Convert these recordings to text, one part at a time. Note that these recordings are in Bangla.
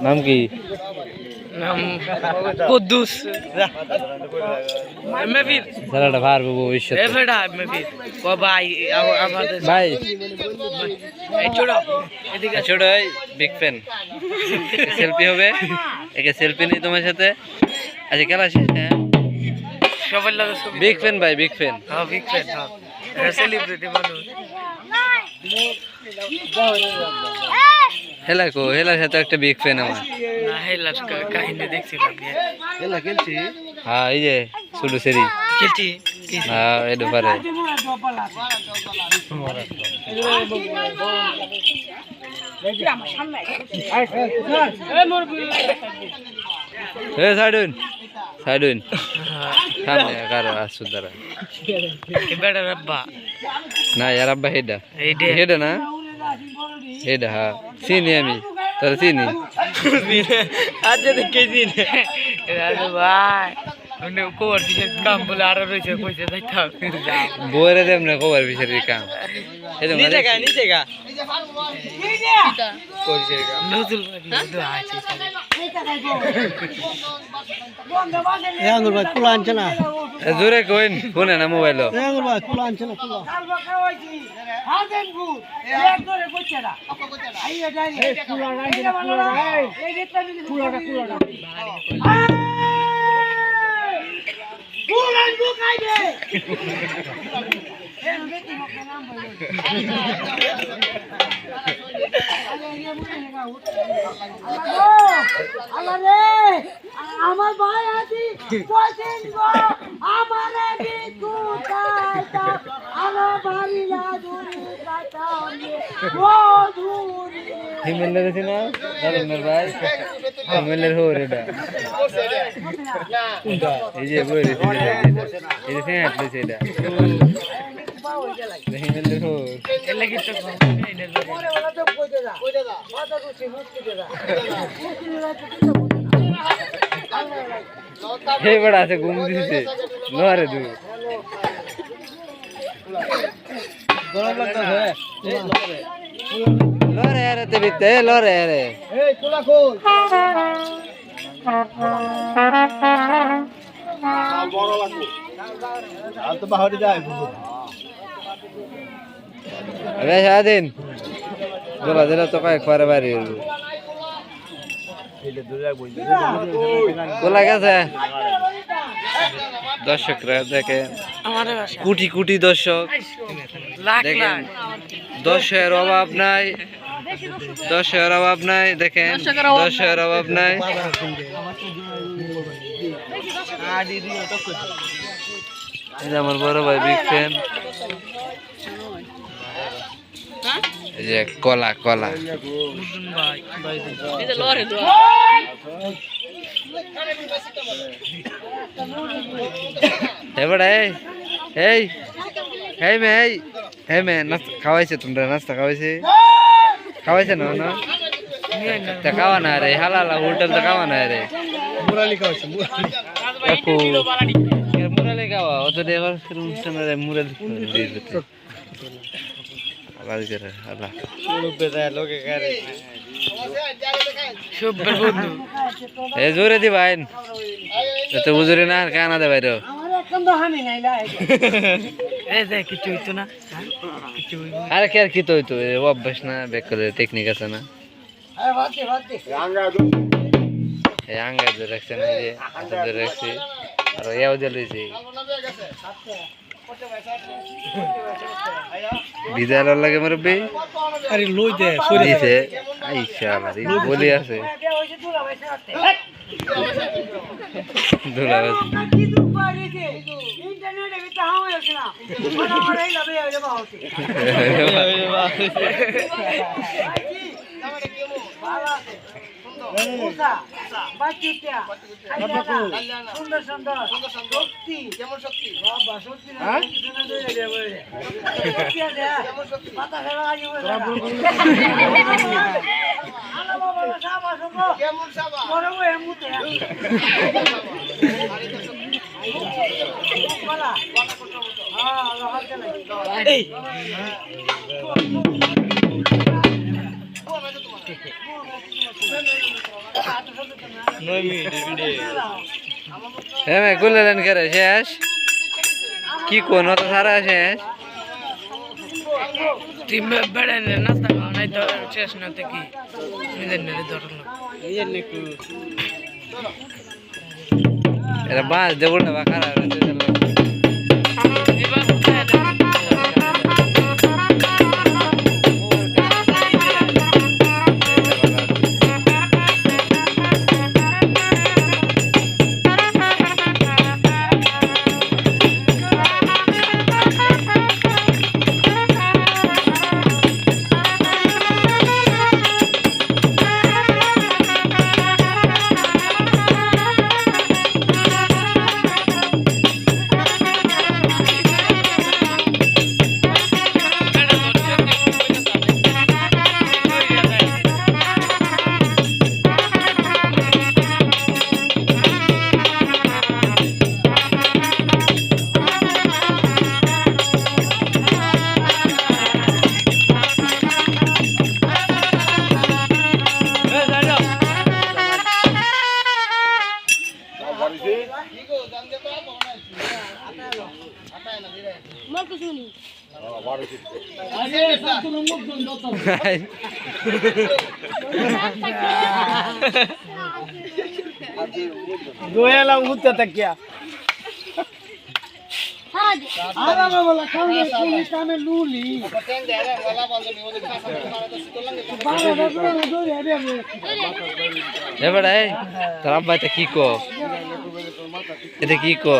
নাম কি? নাম কুদ্দুস। মেফির খেলাটা পারবো ভবিষ্যতে। এফেডা মেফির ও ভাই আমাদের ভাই এই ছোট এদিকে ছোট বিগ ফ্যান। সেলফি হবে, একে সেলফি নেই তোমার সাথে। আচ্ছা খেলা শেষ। হ্যাঁ সবার লাগে ছবি। বিগ ফ্যান ভাই, বিগ ফ্যান। হ্যাঁ বিগ ফ্যান। হ্যাঁ সেলিব্রিটি মানুষ। হেলা কো, হেলার সাথে একটা বিগ ফ্যান আমার। না হেলার কাহিনী দেখছিলাম। হেলা খেলছি? হ্যাঁ এই যে ছোট সেরি খেলছি। হ্যাঁ এটা পারে। সাইডুন সাইডুন সামনে কারো আসু দ্বারা বেটা রাব্বা না ইয়ার আব্বা হেডা এইডে হেডা না হেডা। হ্যাঁ চিনি আমি, তোর চিনি। আজ দেখে চিনি। আরে ভাই মানে কোর দিকে কাম বলে আর রইছে কইছে যাইতা বইরে দেম না খবর বিচারি কাম। নিচে গা কইছে গা নজুল তো আছে এ আঙ্গুর ভাই কুলা আনছে না। জোরে কইন ফোনে না মোবাইল। এ আঙ্গুর ভাই কুলা আনছে না কুলা। আমার ভাই আছি কইছেন গো আমারে বিকুতাইতা আমার বাড়ি না দূরে কাটামে ও দূরে হিমেলের আছে না ধরনের ভাই, হিমেলের হোর এটা। এই যে বইরে এই যে ফ্যাট দিছে এটা হিমেলের হোর। এর লাগি তো পরে ওলা তো কইতে যা মাথা কুচি মুচকি দে যা হে বড় আছে ঘুম দিছে লরে দু গরম লাগতাছে। এই লরে লরে আরে তে বিতে লরে আরে এই কুলা কই বড় লাগবে আর তো বাহারে যায়। আরে সারাদিন জলা জলা তো কয়েকবার বাড়ি হলো কোলা গেছে। দর্শকরা দেখে আমাদের ভাষা কোটি কোটি দর্শক লাখ দেখেন, লাখ দর্শকের অভাব নাই, দর্শকের অভাব নাই। দেখেন দর্শকের অভাব নাই। এই যে আমার বড় ভাই বিগ ফ্যান। এই যে কলা কলা ভাই এই যে লরে দোয়া এবারে এই এই মে এই মে নাস্তা খাওয়াইছে তোমরা? নাস্তা খাওয়াইছে? খাওয়াইছে না না তা খাওয়া না রে, হালালা হোটেল তো খাওয়া না রে। মুরালি খাওয়াছে মুরালি খাওয়া অত দেওয়ার অনুষ্ঠান রে মুরালি দিতে আলাদা করে আল্লাহ লোকে করে সুব্বের বন্ধু এ জোরে দি ভাই তো বুঝুরি না কানা দে বাইরে। আমার একদম তো হানি নাইলা এই যে কিছু হইতো না কিছু হইতো আরে কি আর কি তো হইতো অভ্যাস না ব্যাক করে টেকনিক আছে না। আরে বাতি বাতি এই আঙ্গা ধরে রাখছে না, এই যে হাতে ধরে রাখছি আর ইয়াও জ্বালিয়েছি বিদায় লাগে মুরব্বি। আরে লই দে দিছে আইসা আবার বলি আছে দুলা কি দুঃখ পাইছে ইন্টারনেটে বিতে হাওয়া আছে না ওরা ওরাই লাভে হয়ে যাবে হচ্ছে বাচ্চিটা সুন্দর সুন্দর শক্তি কেমন শক্তি বাবা শক্তি না শোনা দিয়ে যাবে শক্তি আছে মাথা ফেলা আগে আলা বাবা সাবা সঙ্গ কেমন সাবা বড় হয়ে মুতে বলা হ্যাঁ হ্যাঁ ভাই গুললেন করে শেষ কি কোন তো সারা শেষ টিম বেড়ে নাস্তা খাওয়া নাই তো শেষ না কি নিজের নেড়ে ধরল এরা বাঁশ দেবো না বা খারাপ গোয়ালা উঠতে থাকিয়া আরামে বলা কামে পুলিশ কামে লুলি এবারে তোর আব্বাইতে কি কো এটা কি কো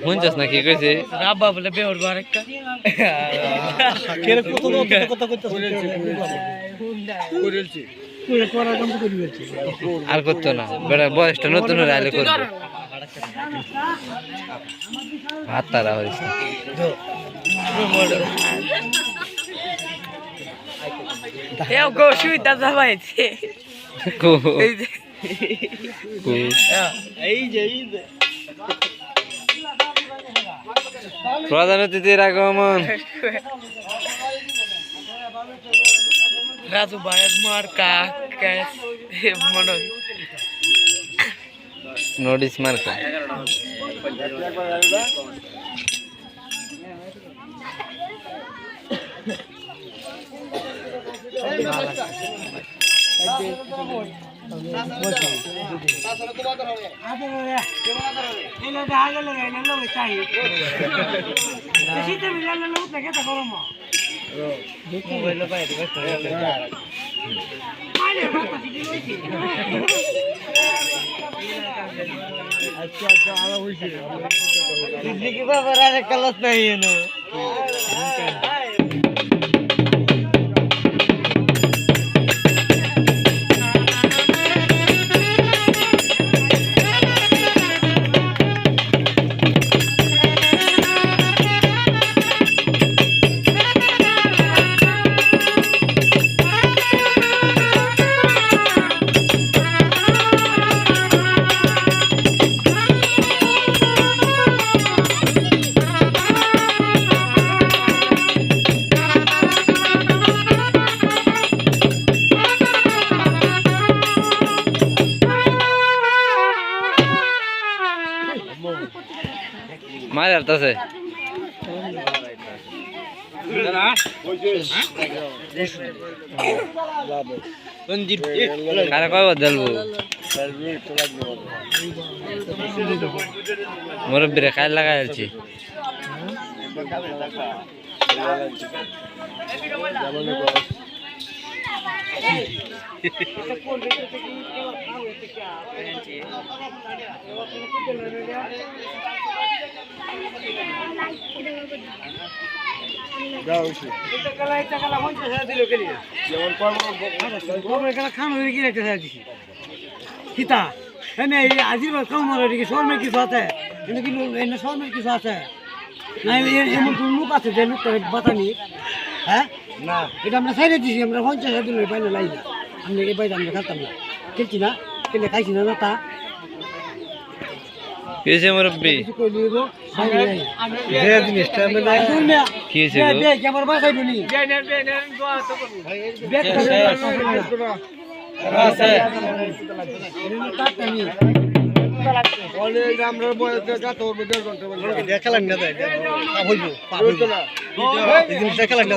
শুনছস না কি কইছে রাব্বা বলে বেহর বার একটা কেরে কত করেছি কইরা করা কাম করে দিয়েছি আর করতো না বেটা বয়সটা নতুন রাইলে করবে ভাত তারা হইছে এও গো সুইতা যাবাইছে কো এই যে কো এই যে প্রধান অতিথির আগমন রাজু ভাইয়ের মার কাজ মনে নোটিস মার্কা মার আলতাছে কারে কয় বদলবো মুরব্বীরে খাই লাগাই আলছি কিতা আজির কামড় শর্মের কিছু আছে শর্মের কিছু আছে না এমন কোন লোক আছে যে লোকটা বাতানি হ্যাঁ না এটা আমরা সাইডে দিছি আমরা 50,000 দিলে পাইলে লাই না আমি এই পাইলে আমরা খাতাম না খেলছি না খেলে খাইছি না তা কি হয়েছে মুরব্বী? কিছু কইলি গো যে জিনিসটা আমি না কি হয়েছে গো? দেখ আমার বাসায় বলি ব্যাগ আছে কাটনি অনেক আমরা বয়সে গাত ওর মধ্যে ঘন্টা বলে খেলান না দেয় হইব এই জিনিসটা খেলান না